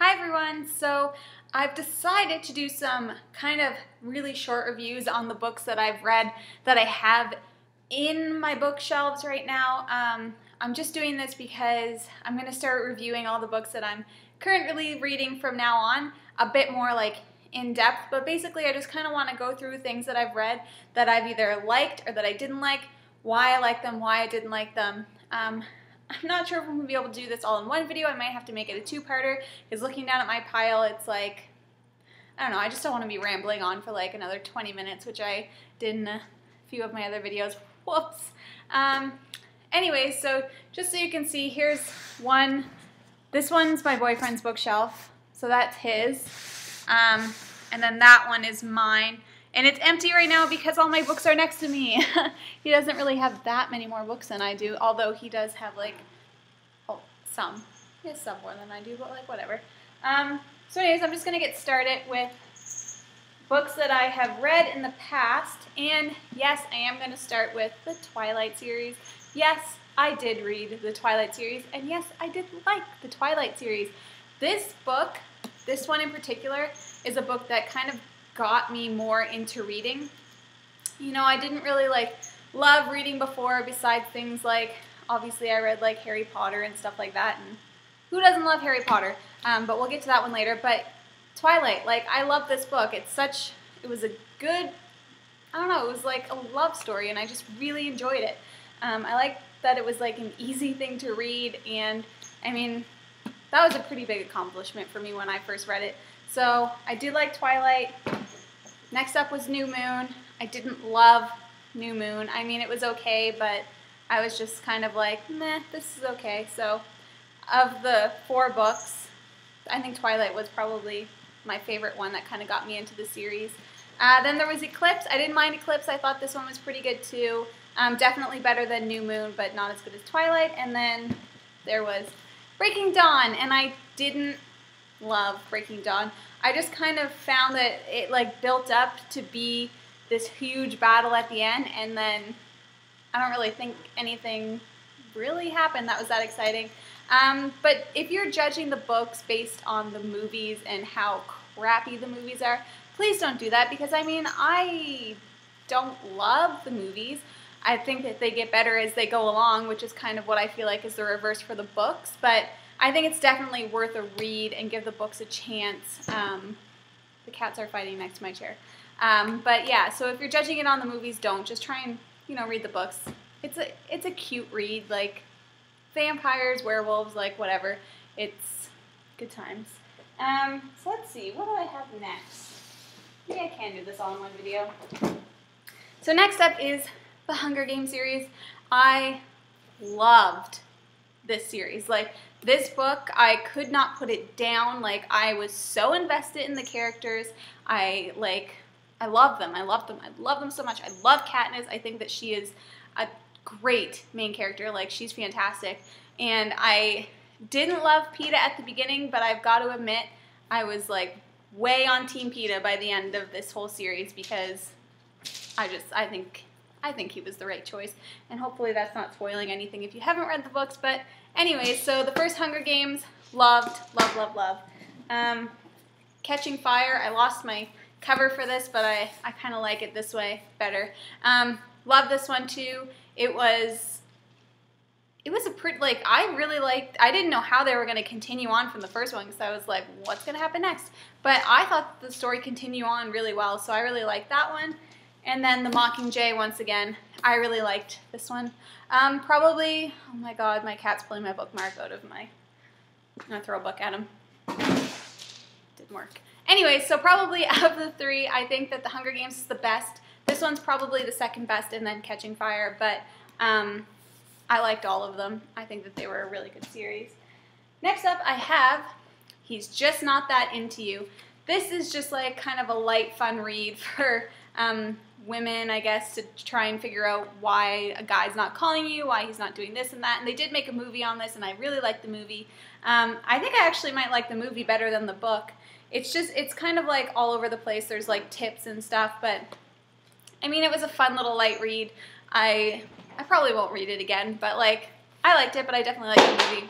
Hi everyone! So I've decided to do some kind of really short reviews on the books that I've read that I have in my bookshelves right now. I'm just doing this because I'm going to start reviewing all the books that I'm currently reading from now on, a bit more like in depth, but basically I just kind of want to go through things that I've read that I've either liked or that I didn't like, why I liked them, why I didn't like them. I'm not sure if I'm going to be able to do this all in one video. I might have to make it a two-parter, because looking down at my pile, it's like, I don't know, I just don't want to be rambling on for like another 20 minutes, which I did in a few of my other videos. Whoops. Anyway, so just so you can see, here's one. This one's my boyfriend's bookshelf, so that's his. And then that one is mine. And it's empty right now because all my books are next to me. He doesn't really have that many more books than I do, although he does have like, oh, some. He has some more than I do, but like whatever. So anyways, I'm just going to get started with books that I have read in the past. And yes, I am going to start with the Twilight series. Yes, I did read the Twilight series. And yes, I did like the Twilight series. This book, this one in particular, is a book that kind of got me more into reading. You know, I didn't really like love reading before, besides things like, obviously I read like Harry Potter and stuff like that, and who doesn't love Harry Potter? But we'll get to that one later. But Twilight, like, I love this book. It was a good, I don't know, it was like a love story, and I just really enjoyed it. I liked that it was like an easy thing to read, and I mean, that was a pretty big accomplishment for me when I first read it. So I did like Twilight. Next up was New Moon. I didn't love New Moon. I mean, it was okay, but I was just kind of like, meh, this is okay. So of the 4 books, I think Twilight was probably my favorite one that kind of got me into the series. Then there was Eclipse. I didn't mind Eclipse. I thought this one was pretty good too. Definitely better than New Moon, but not as good as Twilight. And then there was Breaking Dawn, and I didn't love Breaking Dawn. I just kind of found that it like built up to be this huge battle at the end, and then I don't really think anything really happened that was that exciting. But if you're judging the books based on the movies and how crappy the movies are, please don't do that, because I mean, I don't love the movies. I think that they get better as they go along, which is kind of what I feel like is the reverse for the books, but I think it's definitely worth a read and give the books a chance. The cats are fighting next to my chair. But yeah, so if you're judging it on the movies, don't. Just try and, you know, read the books. It's a cute read, like vampires, werewolves, like whatever. It's good times. So let's see, what do I have next? Maybe I can do this all in one video. So next up is the Hunger Games series. I loved this series. Like, this book, I could not put it down. Like, I was so invested in the characters. I love them. I love them. I love them so much. I love Katniss. I think that she is a great main character. Like, she's fantastic. And I didn't love Peeta at the beginning, but I've got to admit, I was like way on Team Peeta by the end of this whole series, because I think he was the right choice, and hopefully that's not spoiling anything if you haven't read the books. But anyways, so the first Hunger Games, loved. Catching Fire, I lost my cover for this, but I kind of like it this way better. Love this one too. It was a pretty, like, I really liked, I didn't know how they were going to continue on from the first one, because I was like, what's going to happen next? But I thought the story continued on really well, so I really liked that one. And then The Mockingjay, once again, I really liked this one. Probably, oh my god, my cat's pulling my bookmark out of my, I'm going to throw a book at him. Didn't work. Anyway, so probably of the 3, I think that The Hunger Games is the best. This one's probably the second best, and then Catching Fire, but I liked all of them. I think that they were a really good series. Next up, I have He's Just Not That Into You. This is just like kind of a light, fun read for women, I guess, to try and figure out why a guy's not calling you, why he's not doing this and that. And they did make a movie on this, and I really liked the movie. I think I actually might like the movie better than the book. It's kind of like all over the place. There's like tips and stuff, but I mean, it was a fun little light read. I probably won't read it again, but like, I liked it, but I definitely liked the movie.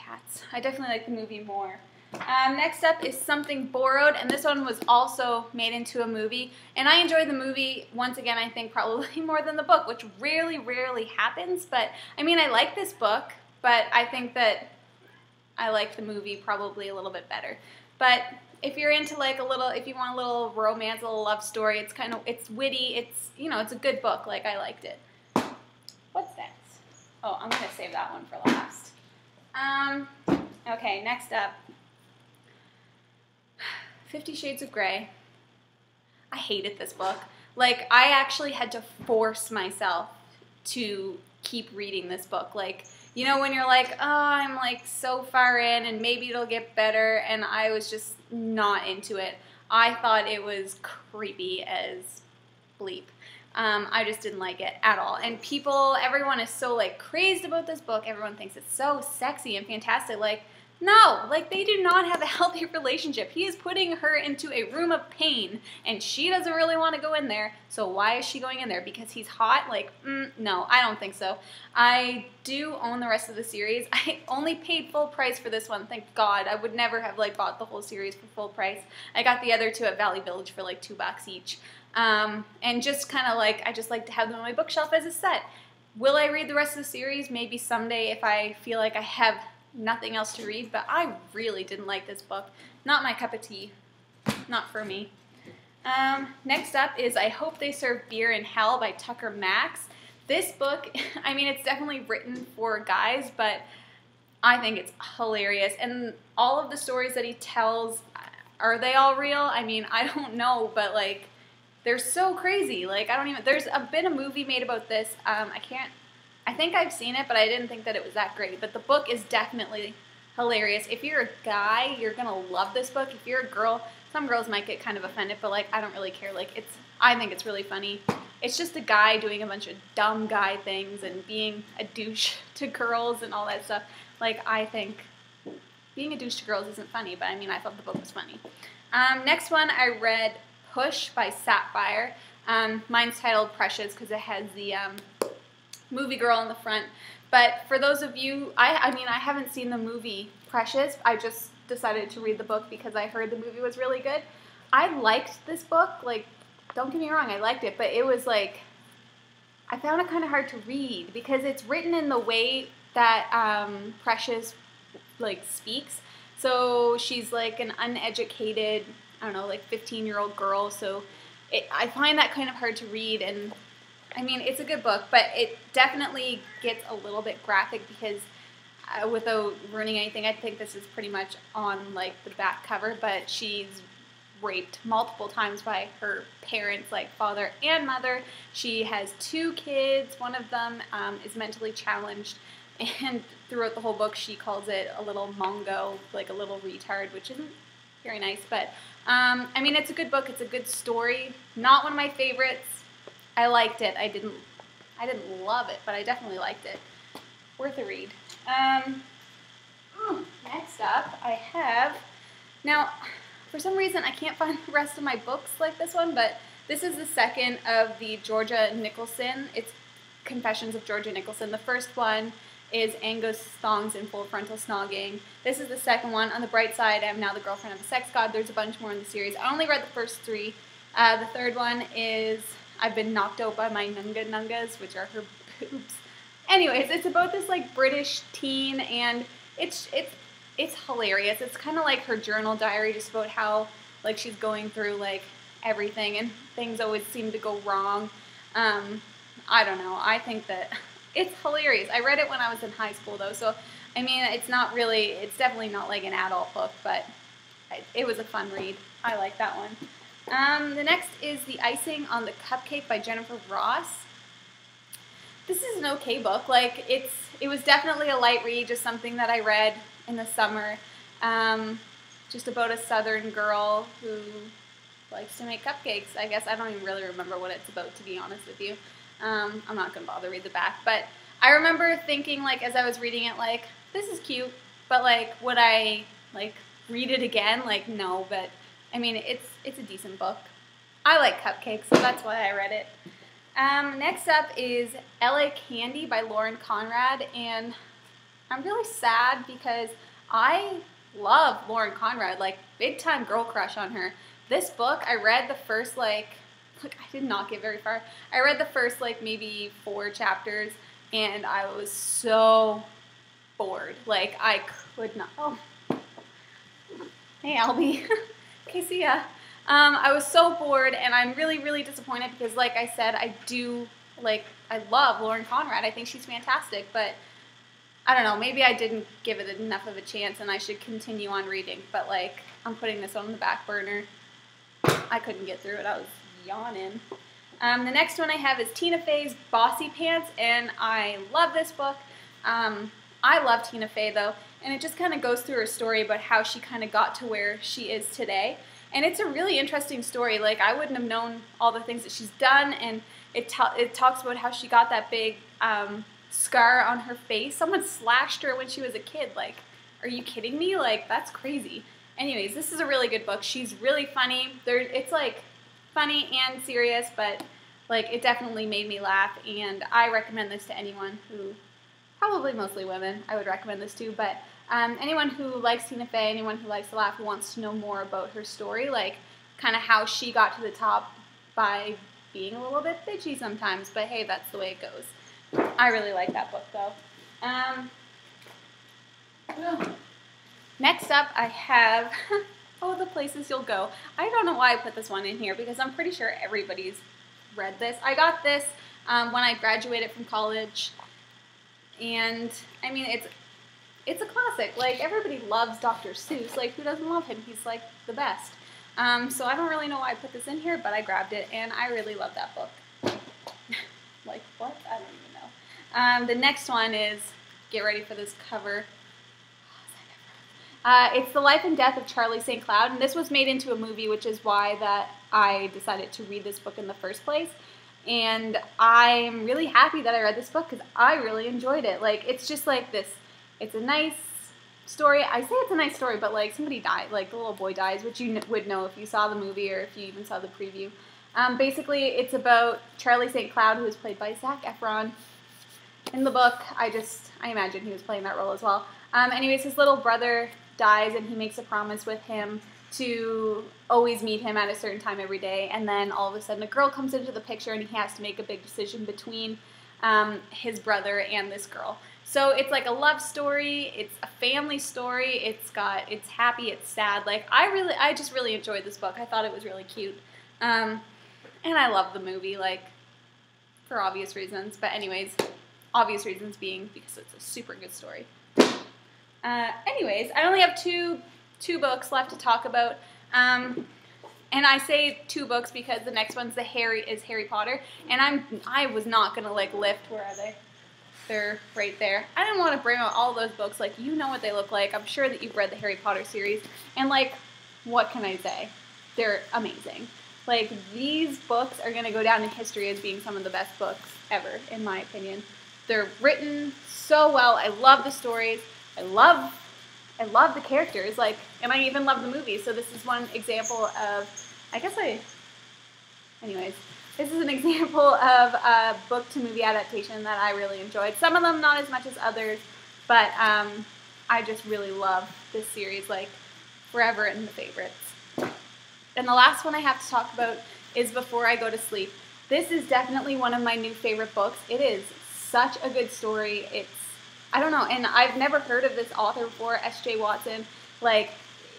cats. I definitely like the movie more. Next up is Something Borrowed, and this one was also made into a movie. And I enjoyed the movie, once again, I think probably more than the book, which rarely happens. But, I mean, I like this book, but I think that I like the movie probably a little bit better. But if you're into like if you want a little romance, a little love story, it's witty, it's a good book. Like, I liked it. What's next? Oh, I'm gonna save that one for last. Okay, next up. 50 Shades of Grey. I hated this book. Like, I actually had to force myself to keep reading this book. Like, when you're like, oh, I'm like so far in and maybe it'll get better, and I was just not into it. I thought it was creepy as bleep. I just didn't like it at all. And everyone is so like crazed about this book. Everyone thinks it's so sexy and fantastic. Like, no, like they do not have a healthy relationship. He is putting her into a room of pain, and she doesn't really want to go in there. So why is she going in there? Because he's hot? Like, no, I don't think so. I do own the rest of the series. I only paid full price for this one, thank God. I would never have like bought the whole series for full price. I got the other two at Valley Village for like $2 each. And just kind of like, I just like to have them on my bookshelf as a set. Will I read the rest of the series? Maybe someday if I feel like I have nothing else to read, but I really didn't like this book. Not my cup of tea. Not for me. Next up is I Hope They Serve Beer in Hell by Tucker Max. This book, I mean, it's definitely written for guys, but I think it's hilarious. And all of the stories that he tells, are they all real? I mean, I don't know, but like, they're so crazy. Like, there's been a movie made about this. I think I've seen it, but I didn't think that it was that great. But the book is definitely hilarious. If you're a guy, you're going to love this book. If you're a girl, some girls might get kind of offended, but like, I don't really care. Like, I think it's really funny. It's just a guy doing a bunch of dumb guy things and being a douche to girls and all that stuff. Like, I think being a douche to girls isn't funny, but I mean, I thought the book was funny. Next one, I read Push by Sapphire. Mine's titled Precious because it has the movie girl in the front. But for those of you, I mean, I haven't seen the movie Precious. I just decided to read the book because I heard the movie was really good. I liked this book. Like, don't get me wrong, I liked it, but it was like, I found it kind of hard to read because it's written in the way that Precious like speaks. So she's like an uneducated, I don't know, like 15-year-old girl. So I find that kind of hard to read. And I mean, it's a good book, but it definitely gets a little bit graphic because without ruining anything, I think this is pretty much on like the back cover, but she's raped multiple times by her parents, like father and mother. She has 2 kids. One of them is mentally challenged, and throughout the whole book she calls it a little mongo, like a little retard, which isn't very nice, but I mean, it's a good book. It's a good story. Not one of my favorites. I liked it. I didn't love it, but I definitely liked it. Worth a read. Next up, I have, now, for some reason, I can't find the rest of my books like this one, but this is the second of the Georgia Nicholson. It's Confessions of Georgia Nicholson. The first one is Angus Thongs in Full Frontal Snogging. This is the second one. On the bright side, I am now the girlfriend of a sex god. There's a bunch more in the series. I only read the first 3. The third one is I've Been Knocked Out by My Nunga Nungas, which are her boobs. Anyways, it's about this like British teen, and it's hilarious. It's kind of like her journal diary, just about how like she's going through like everything, and things always seem to go wrong. I don't know. I think that it's hilarious. I read it when I was in high school though, so I mean, it's definitely not like an adult book, but it was a fun read. I like that one. The next is The Icing on the Cupcake by Jennifer Ross. This is an okay book. Like, it was definitely a light read, just something that I read in the summer. Just about a southern girl who likes to make cupcakes. I guess I don't even really remember what it's about, to be honest with you. I'm not going to bother read the back, but I remember thinking, like, as I was reading it, like, this is cute, but, like, would I, like, read it again? Like, no, but I mean, it's a decent book. I like cupcakes, so that's why I read it. Next up is L.A. Candy by Lauren Conrad, and I'm really sad because I love Lauren Conrad, like big time girl crush on her. This book, I read the first I did not get very far. I read the first maybe 4 chapters and I was so bored. Like I could not. Oh, hey Albie. Okay, see ya. I was so bored and I'm really, really disappointed because like I said, I love Lauren Conrad. I think she's fantastic, but I don't know, maybe I didn't give it enough of a chance and I should continue on reading, but I'm putting this on the back burner. I couldn't get through it. I was yawning. The next one I have is Tina Fey's Bossy Pants, and I love this book. I love Tina Fey though, and it just kind of goes through her story about how she kind of got to where she is today. And it's a really interesting story. Like I wouldn't have known all the things that she's done, and it talks about how she got that big scar on her face. Someone slashed her when she was a kid. Like, are you kidding me? Like, that's crazy. Anyways, this is a really good book. She's really funny. It's funny and serious, but it definitely made me laugh, and I recommend this to anyone who, probably mostly women, I would recommend this to, but anyone who likes Tina Fey, anyone who likes to laugh, who wants to know more about her story, kind of how she got to the top by being a little bit bitchy sometimes, but hey, that's the way it goes. I really like that book though. Next up, I have, oh, The Places You'll Go. I don't know why I put this one in here because I'm pretty sure everybody's read this. I got this when I graduated from college, and I mean, it's a classic. Everybody loves Dr. Seuss. Who doesn't love him? He's the best. So I don't really know why I put this in here, but I grabbed it, and I really love that book. What? I don't even know. The next one is, get ready for this cover. It's The Life and Death of Charlie St. Cloud, and this was made into a movie, which is why that I decided to read this book in the first place. And I'm really happy that I read this book because I really enjoyed it. It's just this, it's a nice story. I say it's a nice story, but somebody died, the little boy dies, which you would know if you saw the movie or if you even saw the preview. Basically, it's about Charlie St. Cloud, who is played by Zac Efron. In the book, I imagine he was playing that role as well. Anyways, his little brother dies, and he makes a promise with him to always meet him at a certain time every day, and then all of a sudden a girl comes into the picture, and he has to make a big decision between his brother and this girl. So it's a love story, it's a family story, it's happy, it's sad. I just really enjoyed this book. I thought it was really cute. And I love the movie, for obvious reasons. But anyways, obvious reasons being because it's a super good story. Anyways, I only have two books left to talk about. And I say 2 books because the next one's Harry Potter. And I was not gonna lift. Where are they? They're right there. I didn't want to bring out all those books. You know what they look like. I'm sure that you've read the Harry Potter series. And what can I say? They're amazing. These books are gonna go down in history as being some of the best books ever, in my opinion. They're written so well. I love the stories. I love the characters, and I even love the movie. So this is one example of, anyways, this is an example of a book to movie adaptation that I really enjoyed. Some of them not as much as others, but I just really love this series, forever in the favorites. And the last one I have to talk about is Before I Go to Sleep. This is definitely one of my new favorite books. It is such a good story. I don't know, and I've never heard of this author before, S.J. Watson.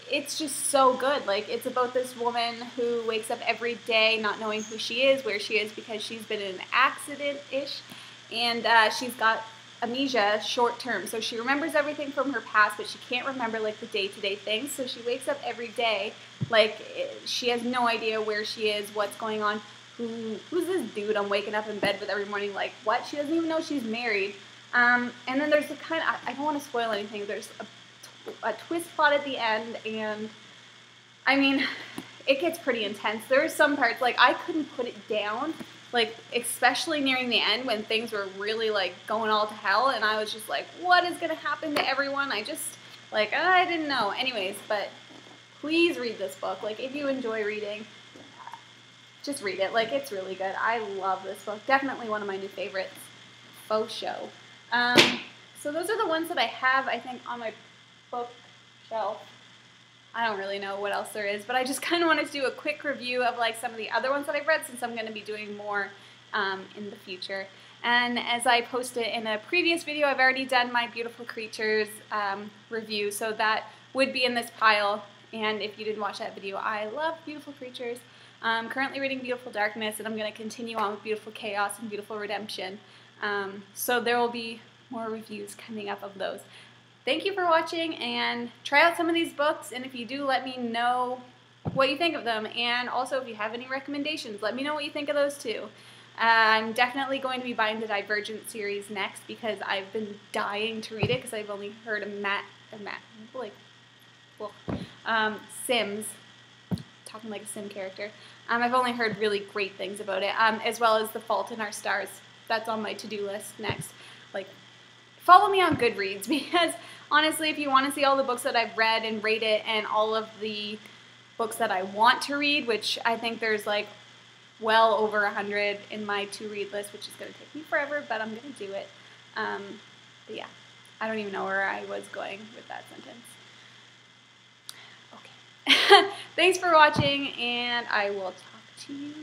It's just so good. It's about this woman who wakes up every day not knowing who she is, where she is, because she's been in an accident-ish, and she's got amnesia short term. So she remembers everything from her past, but she can't remember the day-to-day things. So she wakes up every day, she has no idea where she is, what's going on, who's this dude I'm waking up in bed with every morning, what? She doesn't even know she's married. And then there's I don't want to spoil anything, there's a twist plot at the end, and I mean, it gets pretty intense. There are some parts, I couldn't put it down, especially nearing the end when things were really, going all to hell, and I was just what is going to happen to everyone? I just, I didn't know. Anyways, but please read this book. If you enjoy reading, just read it. It's really good. I love this book. Definitely one of my new favorites. Faux show. So those are the ones that I have, I think, on my bookshelf. I don't really know what else there is, but I just kind of wanted to do a quick review of like some of the other ones that I've read, since I'm going to be doing more in the future. And as I posted in a previous video, I've already done my Beautiful Creatures review, so that would be in this pile. And if you didn't watch that video, I love Beautiful Creatures. I'm currently reading Beautiful Darkness, and I'm going to continue on with Beautiful Chaos and Beautiful Redemption. So there will be more reviews coming up of those. Thank you for watching, and try out some of these books, and if you do, let me know what you think of them. And also, if you have any recommendations, let me know what you think of those too. I'm definitely going to be buying the Divergent series next, because I've been dying to read it, because I've only heard of Sims, talking like a Sim character. I've only heard really great things about it, as well as The Fault in Our Stars. That's on my to-do list next. Like, follow me on Goodreads, because honestly, if you want to see all the books that I've read and rate it, and all of the books that I want to read, which I think there's like well over 100 in my to-read list, which is going to take me forever, but I'm going to do it. But yeah, I don't even know where I was going with that sentence. Okay. Thanks for watching, and I will talk to you